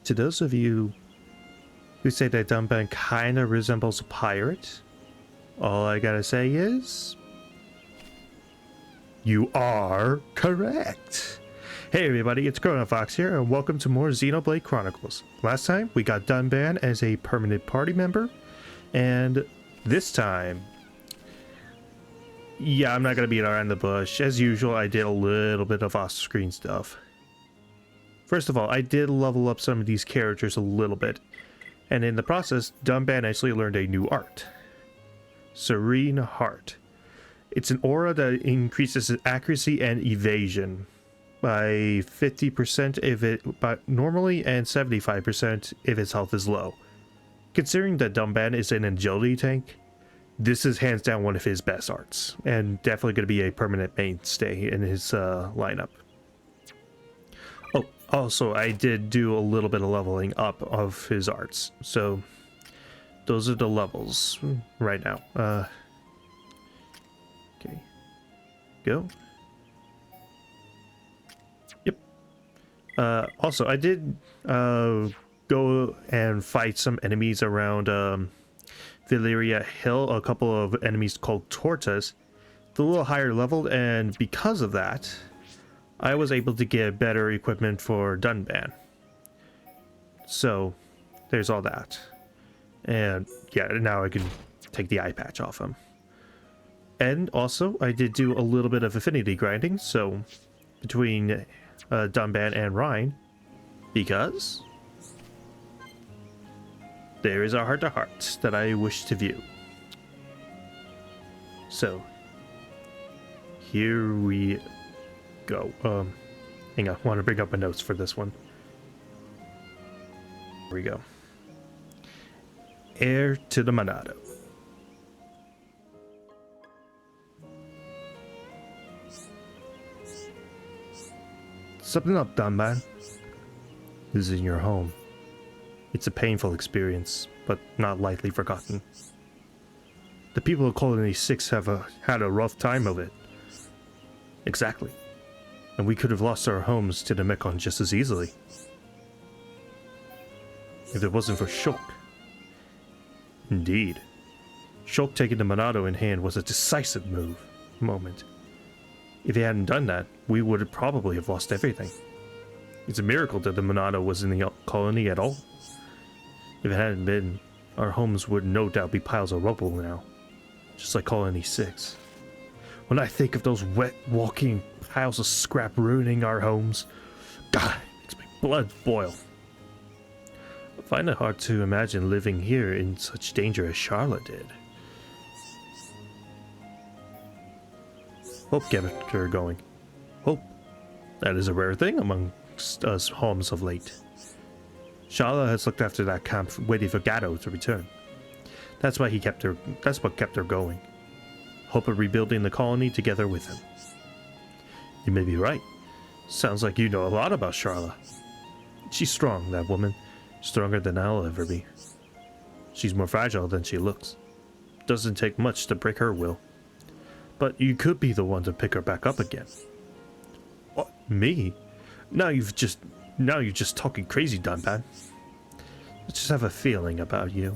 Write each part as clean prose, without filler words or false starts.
to those of you who say that Dunban kinda resembles a pirate, all I gotta say is, you are correct. Hey everybody, it's Chronofahx here, and welcome to more Xenoblade Chronicles. Last time, we got Dunban as a permanent party member, and this time, yeah, I'm not gonna beat around the bush. As usual, I did a little bit of off-screen stuff. First of all, I did level up some of these characters a little bit, and in the process, Dunban actually learned a new art. Serene Heart. It's an aura that increases his accuracy and evasion by 50% if it normally and 75% if his health is low. Considering that Dunban is an agility tank, this is hands down one of his best arts, and definitely going to be a permanent mainstay in his lineup. Oh, also, I did do a little bit of leveling up of his arts, so those are the levels right now. Okay, go. Yep. Also, I did go and fight some enemies around Valyria Hill, a couple of enemies called Tortas. They're a little higher leveled, and because of that, I was able to get better equipment for Dunban. So, there's all that. And yeah, now I can take the eye patch off him. And also, I did do a little bit of affinity grinding, so between Dunban and Rhine, because there is a heart-to-heart that I wish to view. So, here we go. Hang on, I want to bring up my notes for this one. Here we go. Heir to the Monado. Something up, Dunban. This is in your home. It's a painful experience, but not lightly forgotten. The people of Colony 6 have had a rough time of it. Exactly. And we could have lost our homes to the Mekon just as easily. If it wasn't for Shulk. Indeed. Shulk taking the Monado in hand was a decisive moment. If he hadn't done that, we would probably have lost everything. It's a miracle that the Monado was in the colony at all. If it hadn't been, our homes would no doubt be piles of rubble now. Just like Colony 6. When I think of those wet, walking piles of scrap ruining our homes, God, it makes my blood boil. I find it hard to imagine living here in such danger as Charlotte did. Hope kept her going. Hope. That is a rare thing amongst us homes of late. Shala has looked after that camp, waiting for Gatto to return. That's what kept her going. Hope of rebuilding the colony together with him. You may be right. Sounds like you know a lot about Charla. She's strong, that woman. Stronger than I'll ever be. She's more fragile than she looks. Doesn't take much to break her will. But you could be the one to pick her back up again. What? Me? Now you're just talking crazy, Dunban. I just have a feeling about you.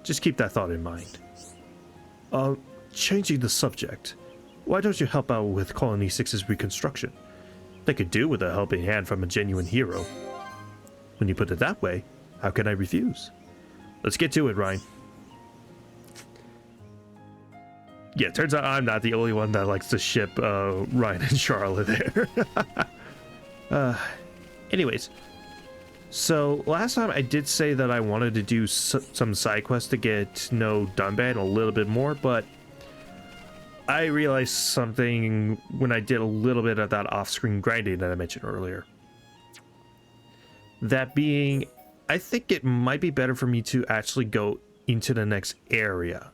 Just keep that thought in mind. Changing the subject. Why don't you help out with Colony 6's reconstruction? They could do with a helping hand from a genuine hero. When you put it that way, how can I refuse? Let's get to it, Ryan. Yeah, turns out I'm not the only one that likes to ship Ryan and Charlotte there. Anyways, so last time I did say that I wanted to do some side quests to get to know Dunban a little bit more, but I realized something when I did a little bit of that off-screen grinding that I mentioned earlier. That being, I think it might be better for me to actually go into the next area.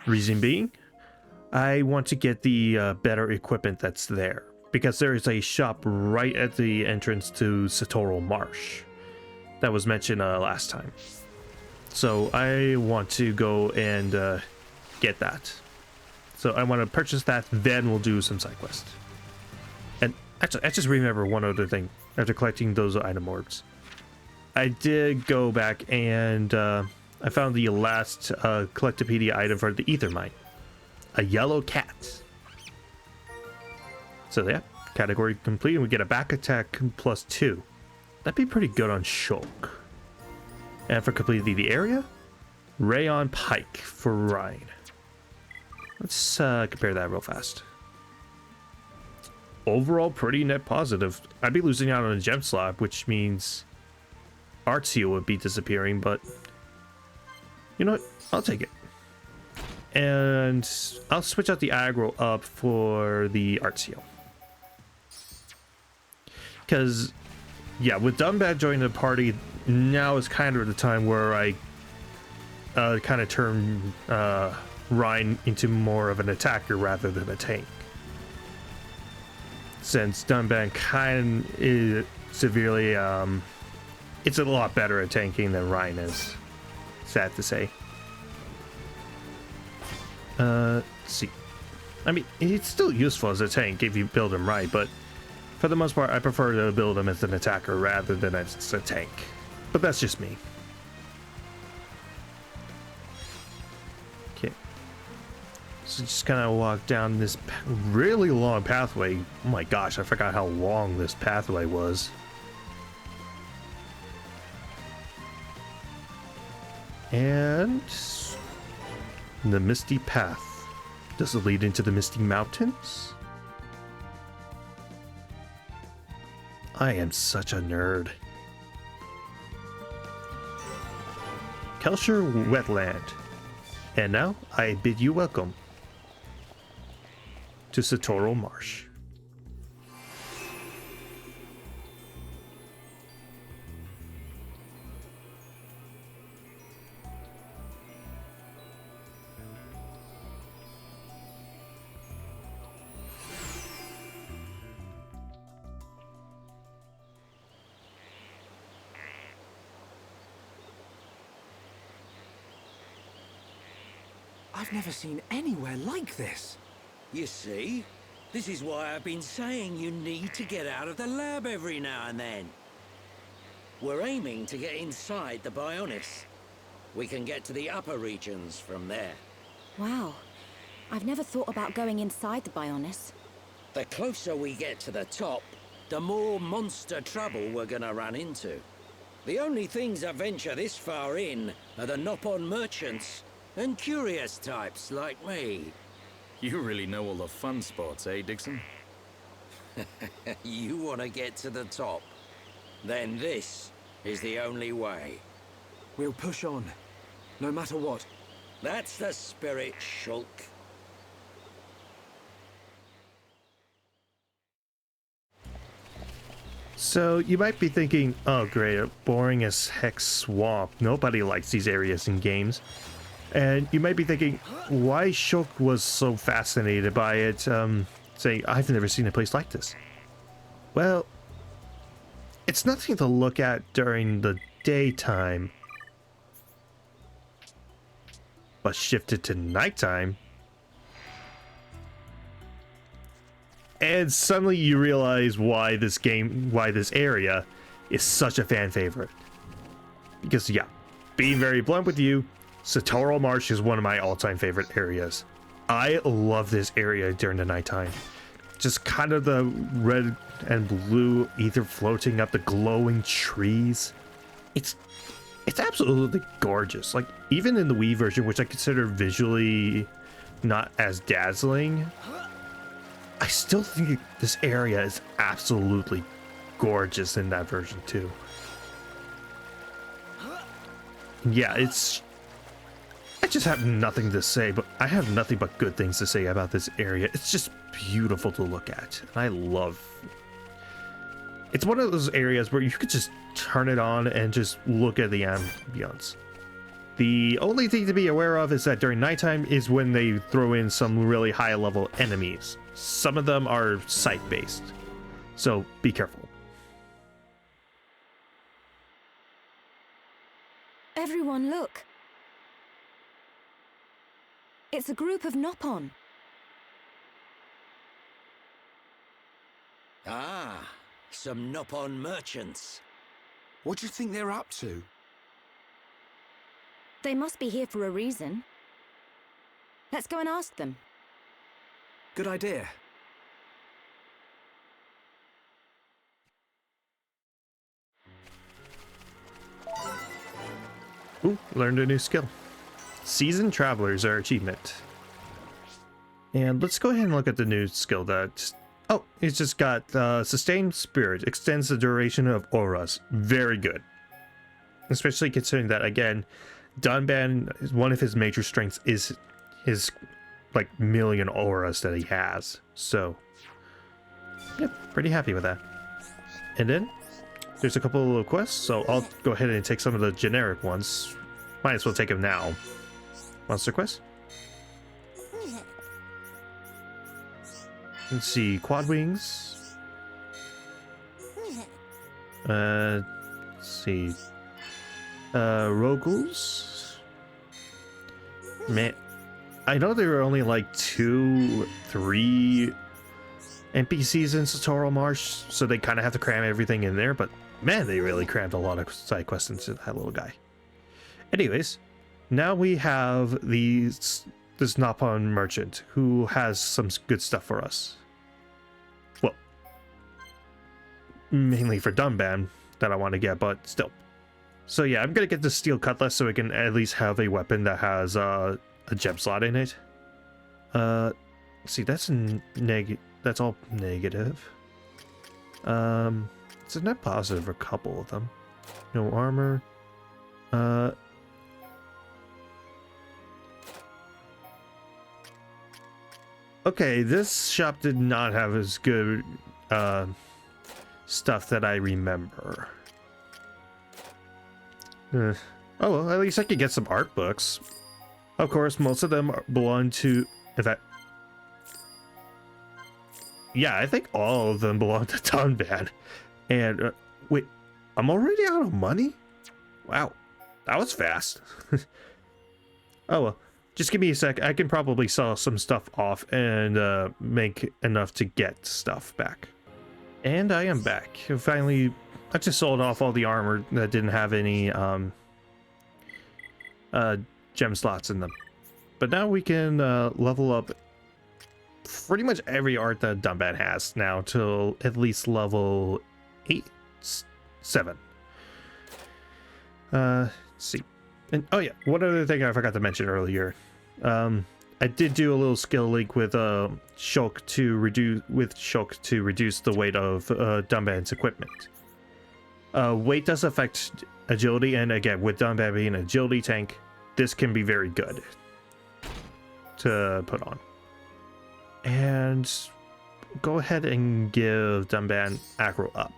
Reason being, I want to get the better equipment that's there, because there is a shop right at the entrance to Satoral Marsh that was mentioned last time. So I want to go and get that. So I want to purchase that, then we'll do some side quests. And Actually, I just remember one other thing after collecting those item orbs. I did go back and I found the last Collectopedia item for the Ether Mine. A yellow cat. So yeah, category complete, and we get a back attack +2. That'd be pretty good on Shulk. And for completing the area, Rayon Pike for Rhine. Let's compare that real fast. Overall, pretty net positive. I'd be losing out on a gem slot, which means Art Seal would be disappearing, but you know what? I'll take it. And I'll switch out the aggro up for the Art Seal. Because, yeah, with Dunbad joining the party, now is kind of the time where I kind of turn Rhine into more of an attacker rather than a tank. Since Dunban kind of is severely, it's a lot better at tanking than Rhine is. Sad to say. Let's see. I mean, it's still useful as a tank if you build him right, but for the most part, I prefer to build him as an attacker rather than as a tank. But that's just me. Okay. So just kind of walk down this really long pathway. Oh my gosh, I forgot how long this pathway was. And the Misty Path. Does it lead into the Misty Mountains? I am such a nerd. Kelshire Wetland. And now I bid you welcome to Satoral Marsh. I've never seen anywhere like this. You see? This is why I've been saying you need to get out of the lab every now and then. We're aiming to get inside the Bionis. We can get to the upper regions from there. Wow. I've never thought about going inside the Bionis. The closer we get to the top, the more monster trouble we're gonna run into. The only things that venture this far in are the Nopon merchants and curious types like me. You really know all the fun spots, eh, Dixon? You want to get to the top? Then this is the only way. We'll push on, no matter what. That's the spirit, Shulk. So you might be thinking, oh great, a boring as heck swamp. Nobody likes these areas in games. And you might be thinking, why Shulk was so fascinated by it, saying, I've never seen a place like this. Well, it's nothing to look at during the daytime. But shifted to nighttime, and suddenly you realize why this area is such a fan favorite. Because yeah, being very blunt with you, Satoral Marsh is one of my all-time favorite areas. I love this area during the nighttime. Just kind of the red and blue ether floating up the glowing trees. It's absolutely gorgeous. Like, even in the Wii version, which I consider visually not as dazzling, I still think this area is absolutely gorgeous in that version too. Yeah, I just have nothing to say, but I have nothing but good things to say about this area. It's just beautiful to look at. And I love it. It's one of those areas where you could just turn it on and just look at the ambience. The only thing to be aware of is that during nighttime is when they throw in some really high level enemies. Some of them are sight based, so be careful. Everyone, look. It's a group of Nopon. Ah, some Nopon merchants. What do you think they're up to? They must be here for a reason. Let's go and ask them. Good idea. Ooh, learned a new skill. Seasoned Travelers are achievement. And let's go ahead and look at the new skill that... Oh, it's just got Sustained Spirit. Extends the duration of auras. Very good. Especially considering that, again, Dunban, one of his major strengths is his, like, million auras that he has. So, yep, pretty happy with that. And then, there's a couple of little quests, so I'll go ahead and take some of the generic ones. Might as well take them now. Monster quest. Let's see, quad wings. Let's see. Rogals. Man, I know there were only like 2-3 NPCs in Satoral Marsh, so they kind of have to cram everything in there, but man, they really crammed a lot of side quests into that little guy. Anyways, now we have this Nopon merchant who has some good stuff for us. Well, mainly for Dunban that I want to get, but still. So yeah, I'm gonna get the steel cutlass so we can at least have a weapon that has a gem slot in it. See, that's that's all negative. It's a net positive for a couple of them. No armor. Okay, this shop did not have as good stuff that I remember. Oh well, at least I could get some art books. Of course, most of them belong to... In fact... Yeah, I think all of them belong to Dunban. And, wait, I'm already out of money? Wow, that was fast. Oh well, just give me a sec. I can probably sell some stuff off and make enough to get stuff back. And I am back. Finally, I just sold off all the armor that didn't have any gem slots in them. But now we can level up pretty much every art that Dunban has now till at least level 7. Let's see. And oh yeah, one other thing I forgot to mention earlier. I did do a little skill link with Shulk to reduce the weight of Dunban's equipment. Weight does affect agility, and again, with Dunban being an agility tank, this can be very good to put on. And go ahead and give Dunban aggro up.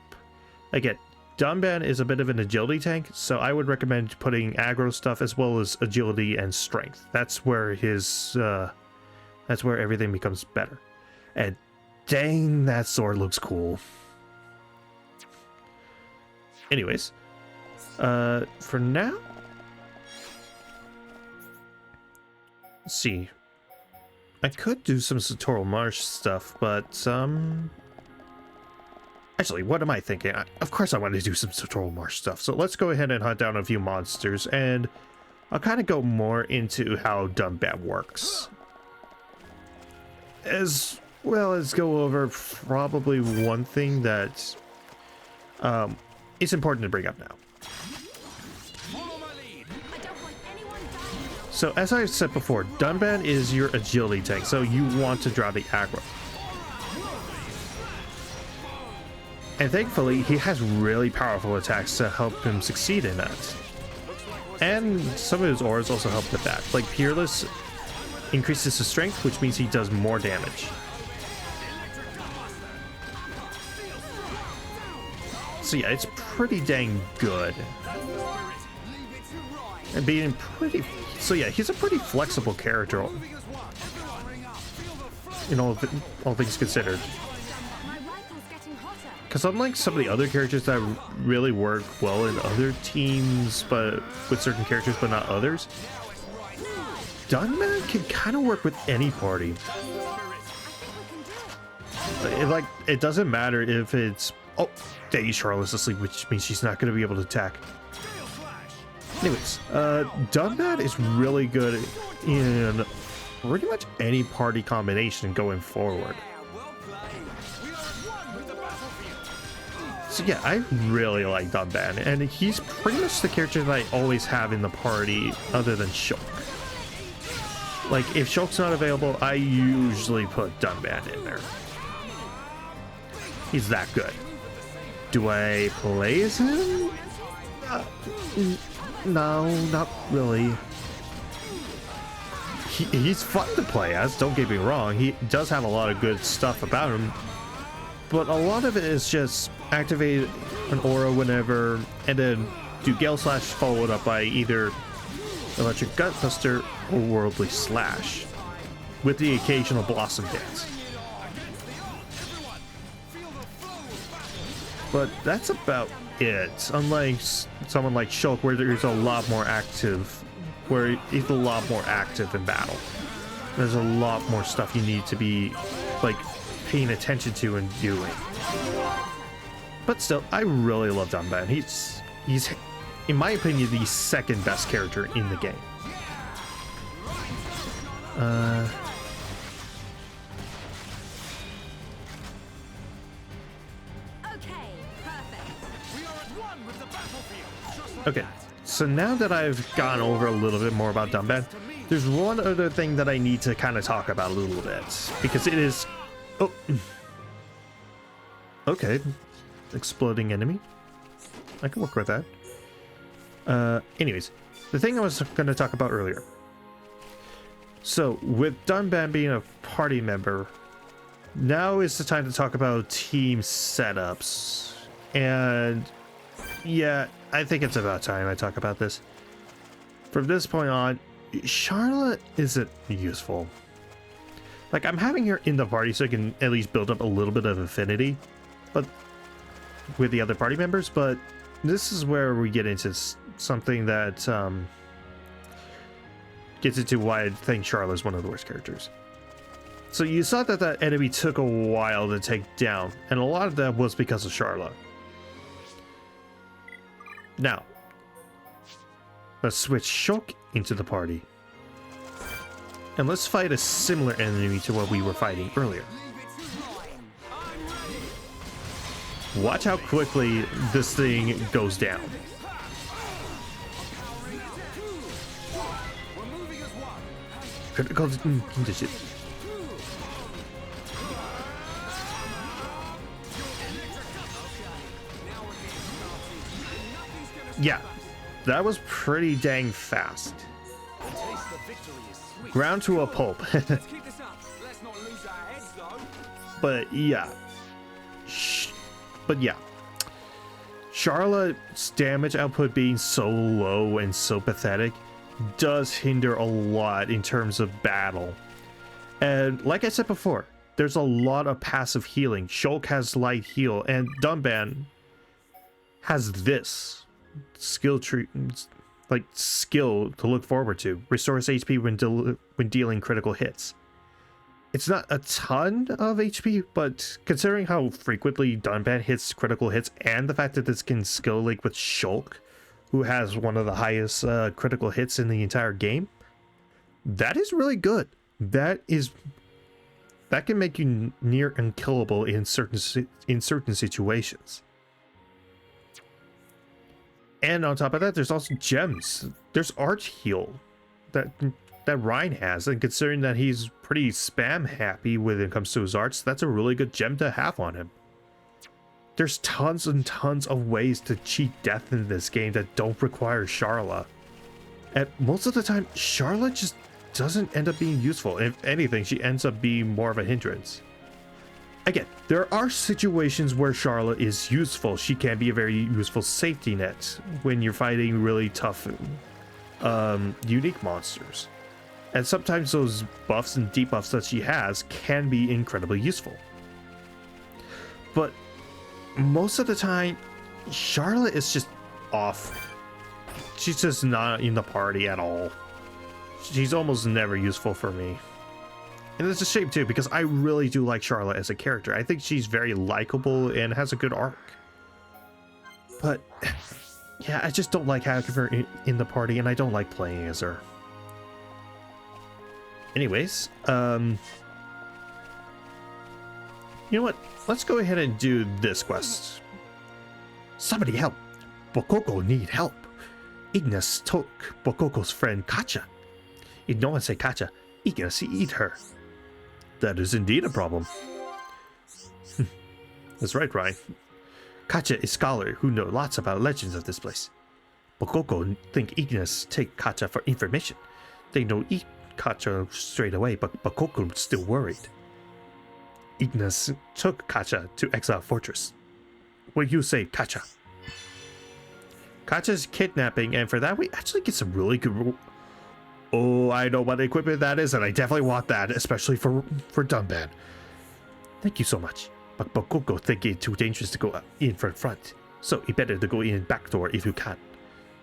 Again, Dunban is a bit of an agility tank, so I would recommend putting aggro stuff as well as agility and strength. That's where his that's where everything becomes better. And dang, that sword looks cool. Anyways, for now, let's see. I could do some Satoral Marsh stuff, but actually, what am I thinking? Of course I want to do some Satoral Marsh stuff, so let's go ahead and hunt down a few monsters, and I'll kind of go more into how Dunban works. As well as go over probably one thing that it's important to bring up now. So as I said before, Dunban is your agility tank, so you want to draw the aggro. And thankfully, he has really powerful attacks to help him succeed in that. And some of his auras also help with that. Like Peerless increases his strength, which means he does more damage. So yeah, it's pretty dang good. And being pretty... So yeah, he's a pretty flexible character. In all things considered. Because unlike some of the other characters that really work well in other teams, but with certain characters but not others, Dunban can kind of work with any party. Like, it doesn't matter if it's... Oh, dang, Charlotte's asleep, which means she's not going to be able to attack. Anyways, Dunban is really good in pretty much any party combination going forward. So yeah, I really like Dunban, and he's pretty much the character that I always have in the party other than Shulk. Like, if Shulk's not available, I usually put Dunban in there. He's that good. Do I play as him? No, not really. He's fun to play as, don't get me wrong. He does have a lot of good stuff about him. But a lot of it is just activate an aura whenever, and then do Gale Slash followed up by either Electric Gutbuster or Worldly Slash, with the occasional Blossom Dance. But that's about it. Unlike someone like Shulk, where there's a lot more active, where he's a lot more active in battle. There's a lot more stuff you need to be like paying attention to and doing. But still, I really love Dunban. He's in my opinion the second best character in the game. Okay, so now that I've gone over a little bit more about Dunban, there's one other thing that I need to kind of talk about a little bit, because it is... Oh. Okay. Exploding enemy. I can work with that. Anyways, the thing I was going to talk about earlier. So, with Dunban being a party member, now is the time to talk about team setups. And yeah, I think it's about time I talk about this. From this point on, Charlotte isn't useful. Like, I'm having her in the party so I can at least build up a little bit of affinity, but with the other party members, but this is where we get into something that gets into why I think Charlotte is one of the worst characters. So you saw that that enemy took a while to take down, and a lot of that was because of Charlotte. Now, let's switch Shulk into the party. And let's fight a similar enemy to what we were fighting earlier. Watch how quickly this thing goes down. Critical condition. Yeah, that was pretty dang fast. Ground to a pulp. But yeah. Charlotte's damage output being so low and so pathetic does hinder a lot in terms of battle. And like I said before, there's a lot of passive healing. Shulk has light heal, and Dunban has this skill tree, like skill to look forward to. Restores HP when dealing critical hits. It's not a ton of HP, but considering how frequently Dunban hits critical hits and the fact that this can skill link with Shulk, who has one of the highest critical hits in the entire game, that is really good. That can make you near unkillable in certain situations. And on top of that, there's also gems. There's Arch Heal that Ryan has, and considering that he's pretty spam happy when it comes to his arts, that's a really good gem to have on him. There's tons and tons of ways to cheat death in this game that don't require Charlotte. And most of the time, Charlotte just doesn't end up being useful. If anything, she ends up being more of a hindrance. Again, there are situations where Charlotte is useful. She can be a very useful safety net when you're fighting really tough unique monsters. And sometimes those buffs and debuffs that she has can be incredibly useful. But most of the time, Charlotte is just off. She's just not in the party at all. She's almost never useful for me. And it's a shame too, because I really do like Charlotte as a character. I think she's very likable and has a good arc. But yeah, I just don't like having her in the party, and I don't like playing as her. Anyways, you know what? Let's go ahead and do this quest. Somebody help! Bokoko need help. Ignis took Bokoko's friend Kacha. If no one say Kacha, Ignis eat her. That is indeed a problem. That's right, Ryan. Kacha is a scholar who knows lots about legends of this place. Bokoko think Ignis take Kacha for information. They know eat Kacha straight away, but Bokoko still worried. Ignis took Kacha to Exile Fortress. What do you say, Kacha? Kacha's kidnapping, and for that we actually get some really good... Oh, I know what equipment that is, and I definitely want that, especially for Dunban. Thank you so much. But Bokoko think it's too dangerous to go in front, so you better to go in back door if you can.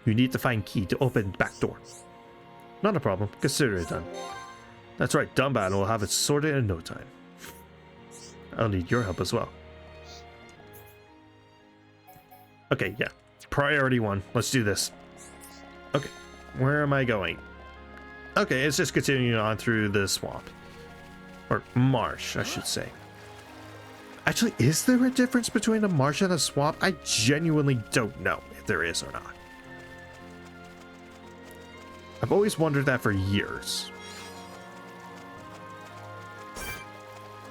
You need to find key to open back door. Not a problem. Consider it done. That's right, Dunban will have it sorted in no time. I'll need your help as well. Okay, yeah. Priority 1. Let's do this. Okay, where am I going? Okay, it's just continuing on through the swamp. Or marsh, I should say. Actually, is there a difference between a marsh and a swamp? I genuinely don't know if there is or not. I've always wondered that for years.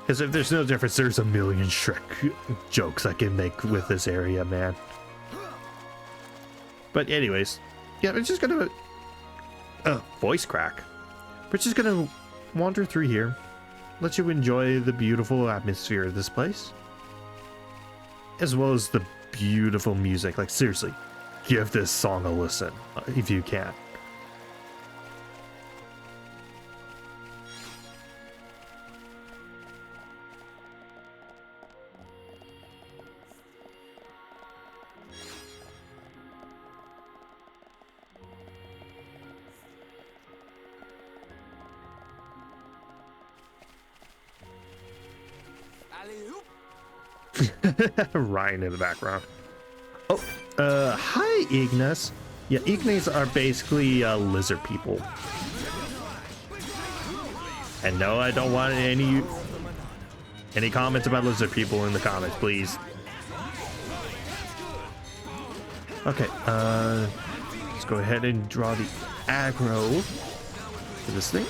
Because if there's no difference, there's a million Shrek jokes I can make with this area, man. But anyways, yeah, we're just gonna... voice crack. We're just gonna wander through here. Let you enjoy the beautiful atmosphere of this place. As well as the beautiful music. Like, seriously, give this song a listen, if you can. Ryan in the background. Oh, hi, Ignis. Yeah, Ignis are basically lizard people. And no, I don't want any comments about lizard people in the comments, please. Okay, let's go ahead and draw the aggro for this thing.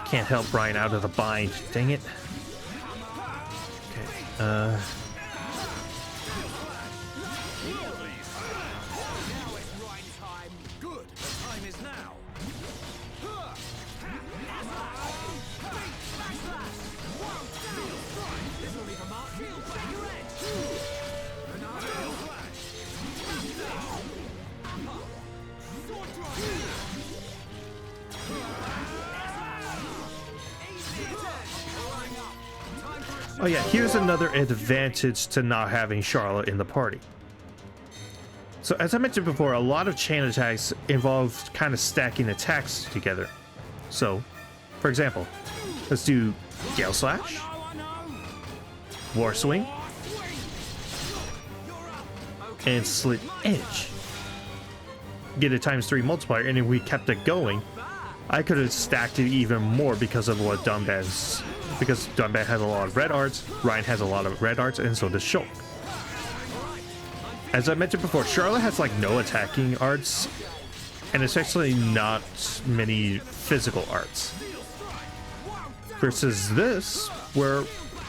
Can't help Brian out of the bind. Dang it. Okay, oh yeah, here's another advantage to not having Charlotte in the party. So as I mentioned before, a lot of chain attacks involve kind of stacking attacks together. So, for example, let's do Gale Slash, War Swing, and Slit Edge. Get a ×3 multiplier, and if we kept it going, I could have stacked it even more because of what Dunban's... Because Dunban has a lot of red arts, Ryan has a lot of red arts, and so does Shulk. As I mentioned before, Charlotte has like no attacking arts, and especially not many physical arts. Versus this, where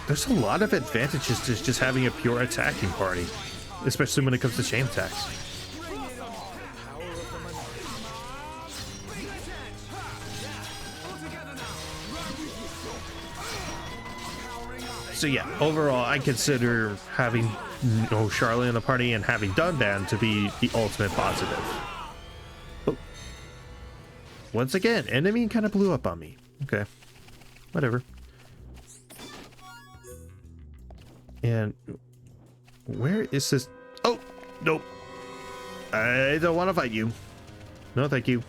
there's a lot of advantages to just having a pure attacking party, especially when it comes to chain attacks. So yeah, overall, I consider having no Charlotte in the party and having Dunban to be the ultimate positive. Oh. Once again, enemy kind of blew up on me. Okay, whatever. And where is this? Oh, nope. I don't want to fight you. No, thank you.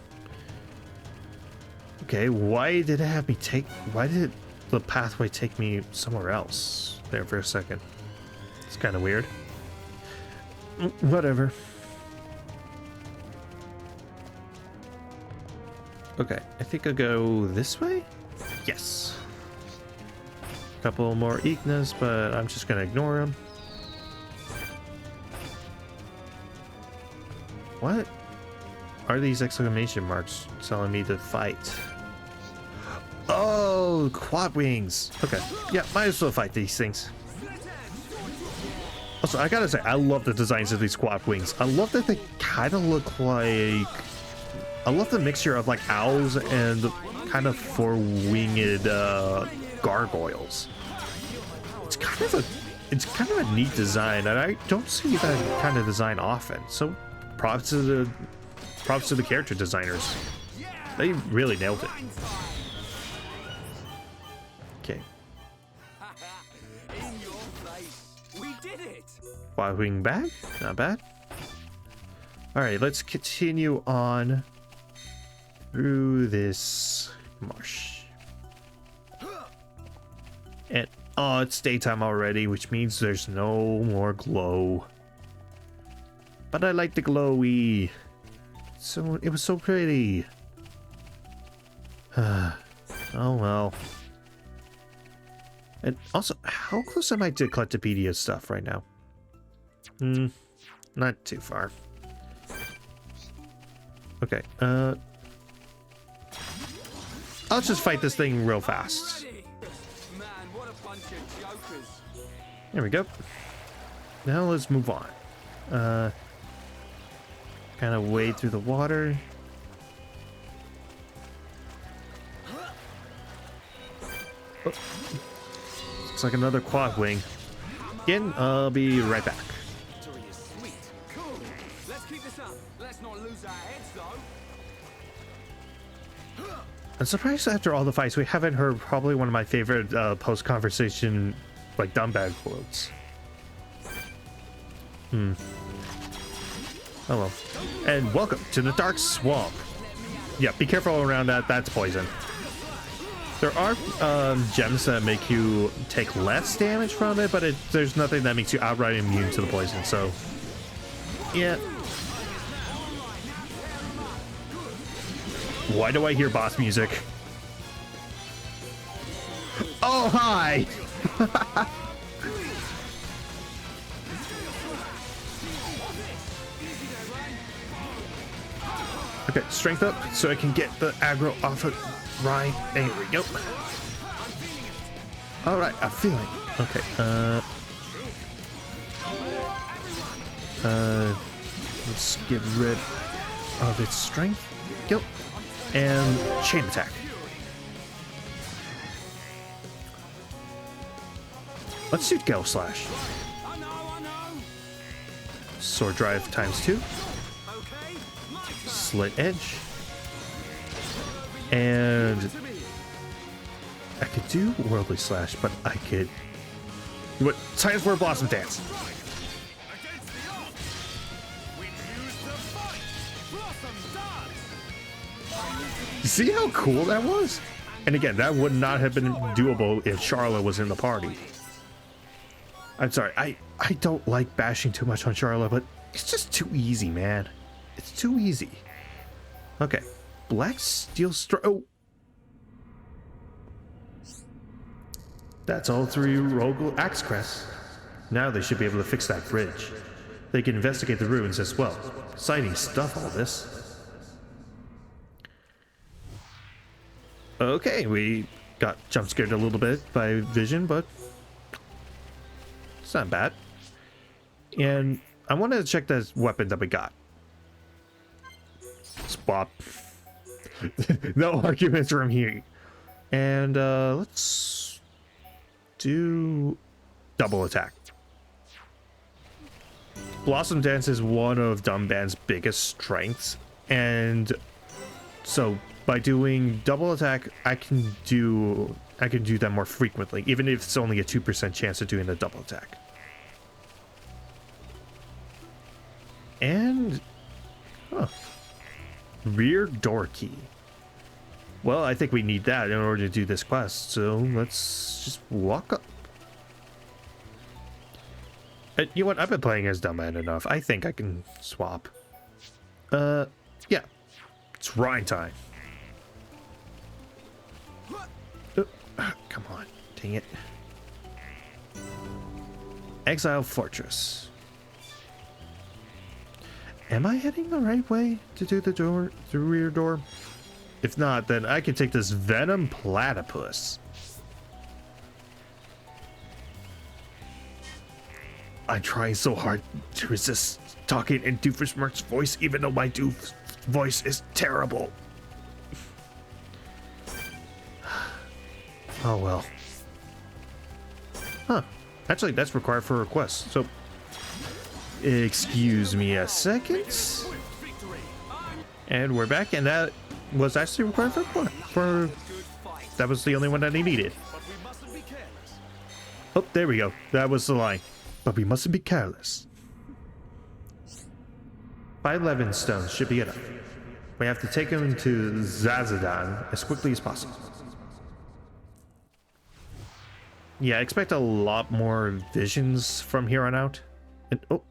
Okay, why did it have me take... Why did the pathway take me somewhere else there for a second? It's kind of weird. Whatever. Okay, I think I'll go this way? Yes. A couple more Ignas, but I'm just gonna ignore them. What are these exclamation marks telling me to fight? Oh, quad wings. Okay, yeah, might as well fight these things. Also, I gotta say, I love the designs of these quad wings. I love that they kind of look like... I love the mixture of like owls and kind of four-winged gargoyles. It's kind of a neat design, and I don't see that kind of design often. So props to the character designers. They really nailed it. Okay. Quad wing bag, not bad. All right, let's continue on through this marsh. And oh, it's daytime already, which means there's no more glow. But I like the glowy. So it was so pretty. Oh well. And also, how close am I to Collectopedia stuff right now? Not too far. Okay, I'll just fight this thing real fast. There we go. Now let's move on. Kind of wade through the water. Oh. Looks like another quad wing. Again, I'll be right back. I'm surprised after all the fights we haven't heard probably one of my favorite post-conversation like dumb bag quotes. Oh well. And welcome to the Dark Swamp. Yeah, be careful around that. That's poison. There are gems that make you take less damage from it, but there's nothing that makes you outright immune to the poison. So, yeah. Why do I hear boss music? Oh, hi! Okay, strength up so I can get the aggro off of Ryan. There we go. Alright, I'm feeling it. Okay, let's get rid of its strength. Go. And chain attack. Let's do Gale Slash. Sword Drive ×2. Slit Edge. And I could do Worldly Slash, but I could... What? Time for a Blossom Dance. See how cool that was? And again, that would not have been doable if Charlotte was in the party. I'm sorry, I don't like bashing too much on Charlotte, but it's just too easy, man. It's too easy. Okay, Black Steel Strike. Oh! That's all 3 Rogue Axe Crests. Now they should be able to fix that bridge. They can investigate the ruins as well. Exciting stuff, all this. Okay, we got jump scared a little bit by vision, but it's not bad. And I wanted to check this weapon that we got. Swap. No arguments from here. And let's do double attack. Blossom Dance is one of Dumband's biggest strengths, and so by doing double attack, I can do that more frequently, even if it's only a 2% chance of doing a double attack. And Huh. Rear door key. Well, I think we need that in order to do this quest, so let's just walk up. You know what? I've been playing as Dumbman enough. I think I can swap. Yeah. It's Rhine time. Come on. Dang it. Exile Fortress. Am I heading the right way to do the rear door? If not, then I can take this Venom Platypus. I'm trying so hard to resist talking in Doofenshmirtz's voice, even though my doof voice is terrible. Oh well. Huh. Actually, that's required for a request, so... Excuse me a second. And we're back, and that was actually required for that was the only one that he needed. Oh, there we go. That was the line. But we mustn't be careless. 511 stones should be enough. We have to take him to Zazadan as quickly as possible. Yeah, I expect a lot more visions from here on out. And oh.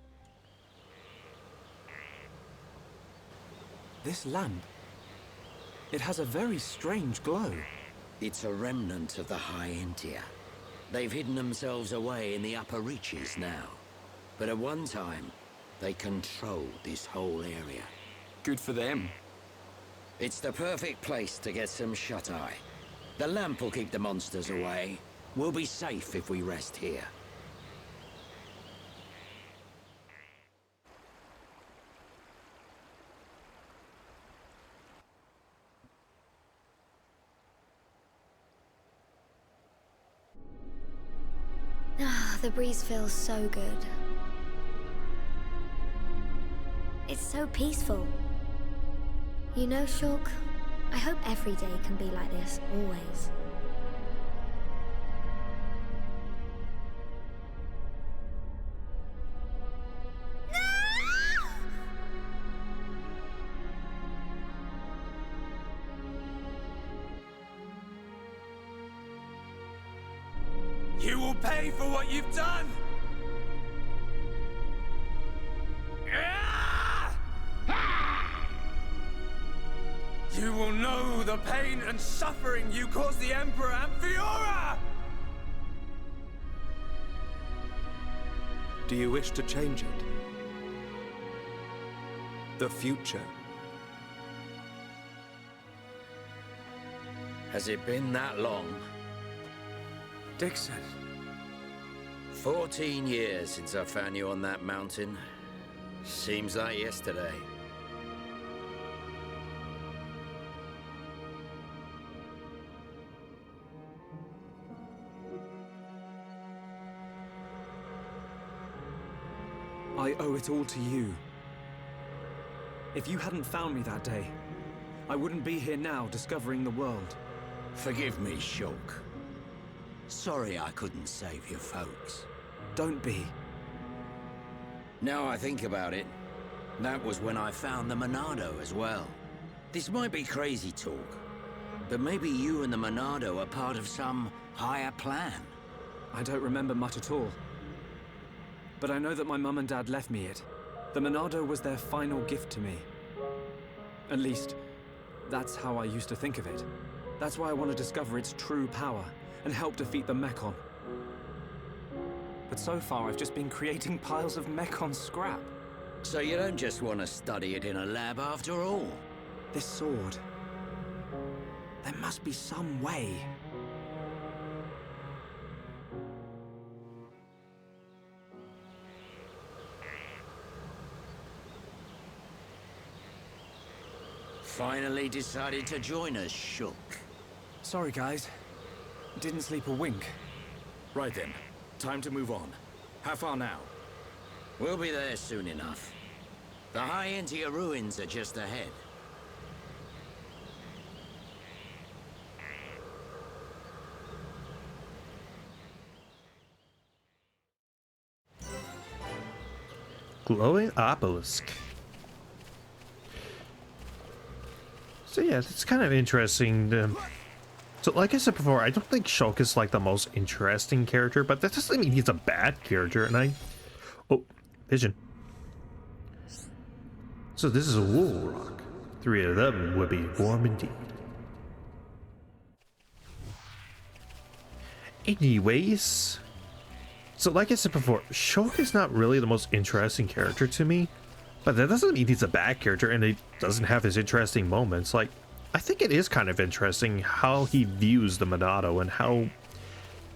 This lamp. It has a very strange glow. It's a remnant of the High Entia. They've hidden themselves away in the upper reaches now. But at one time, they controlled this whole area. Good for them. It's the perfect place to get some shut-eye. The lamp will keep the monsters away. We'll be safe if we rest here. The breeze feels so good. It's so peaceful. You know, Shulk, I hope every day can be like this, always. You will pay for what you've done! You will know the pain and suffering you caused the Emperor and Fiora! Do you wish to change it? The future? Has it been that long? Dixon. 14 years since I found you on that mountain. Seems like yesterday. I owe it all to you. If you hadn't found me that day, I wouldn't be here now discovering the world. Forgive me, Shulk. Sorry I couldn't save your folks. Don't be. Now I think about it, that was when I found the Monado as well. This might be crazy talk, but maybe you and the Monado are part of some higher plan. I don't remember much at all. But I know that my mum and dad left me it. The Monado was their final gift to me. At least, that's how I used to think of it. That's why I want to discover its true power and help defeat the Mechon. But so far, I've just been creating piles of Mechon scrap. So you don't just want to study it in a lab after all? This sword... there must be some way. Finally decided to join us, Shulk. Sorry, guys. Didn't sleep a wink. Right then. Time to move on. How far now? We'll be there soon enough. The High Entia ruins are just ahead. Glowing obelisk. So yeah, it's kind of interesting. So like I said before, I don't think Shulk is like the most interesting character, but that doesn't mean he's a bad character. And oh, vision. So this is a wool rock. 3 of them would be warm indeed. Anyways, so like I said before, Shulk is not really the most interesting character to me, but that doesn't mean he's a bad character and he doesn't have his interesting moments. Like, I think it is kind of interesting how he views the Monado and how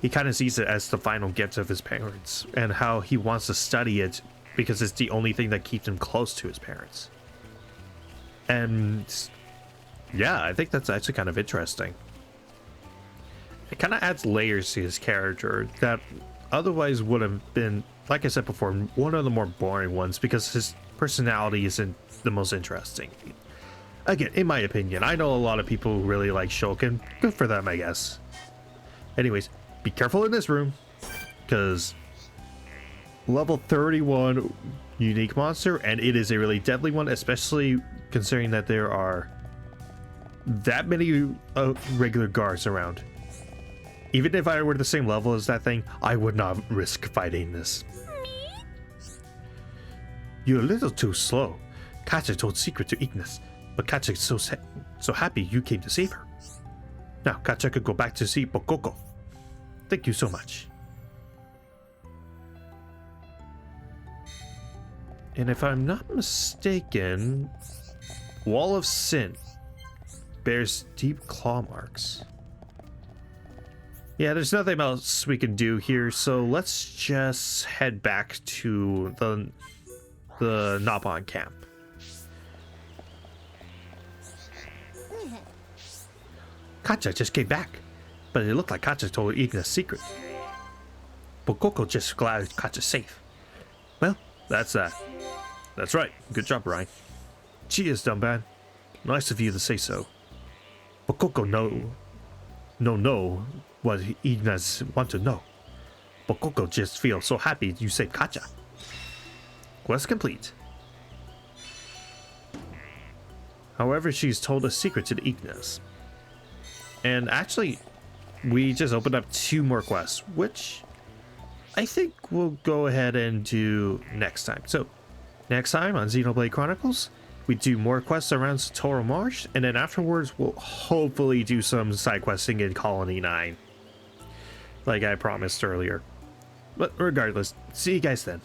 he kind of sees it as the final gift of his parents and how he wants to study it because it's the only thing that keeps him close to his parents. And yeah, I think that's actually kind of interesting. It kind of adds layers to his character that otherwise would have been, like I said before, one of the more boring ones because his personality isn't the most interesting. Again, in my opinion, I know a lot of people who really like Shulk, and good for them, I guess. Anyways, be careful in this room, because level 31 unique monster, and it is a really deadly one, especially considering that there are that many regular guards around. Even if I were the same level as that thing, I would not risk fighting this. You're a little too slow. Katja told secret to Ignis, but Katja is so happy you came to save her. Now Katja could go back to see Bokoko. Thank you so much. And if I'm not mistaken, Wall of Sin bears deep claw marks. Yeah, there's nothing else we can do here, so let's just head back to the Nabon camp. Katja just came back, but it looked like Katja told Ignis a secret. Bokoko just glad Katja's safe. Well, that's that. That's right. Good job, Ryan. Cheers, Dumban. Nice of you to say so. Bokoko know what Ignis want to know. Bokoko just feels so happy you saved Katja. Quest complete. However, she's told a secret to the Ignis. And actually, we just opened up 2 more quests, which I think we'll go ahead and do next time. So, next time on Xenoblade Chronicles, we do more quests around Satoru Marsh, and then afterwards, we'll hopefully do some side questing in Colony 9. Like I promised earlier. But regardless, see you guys then.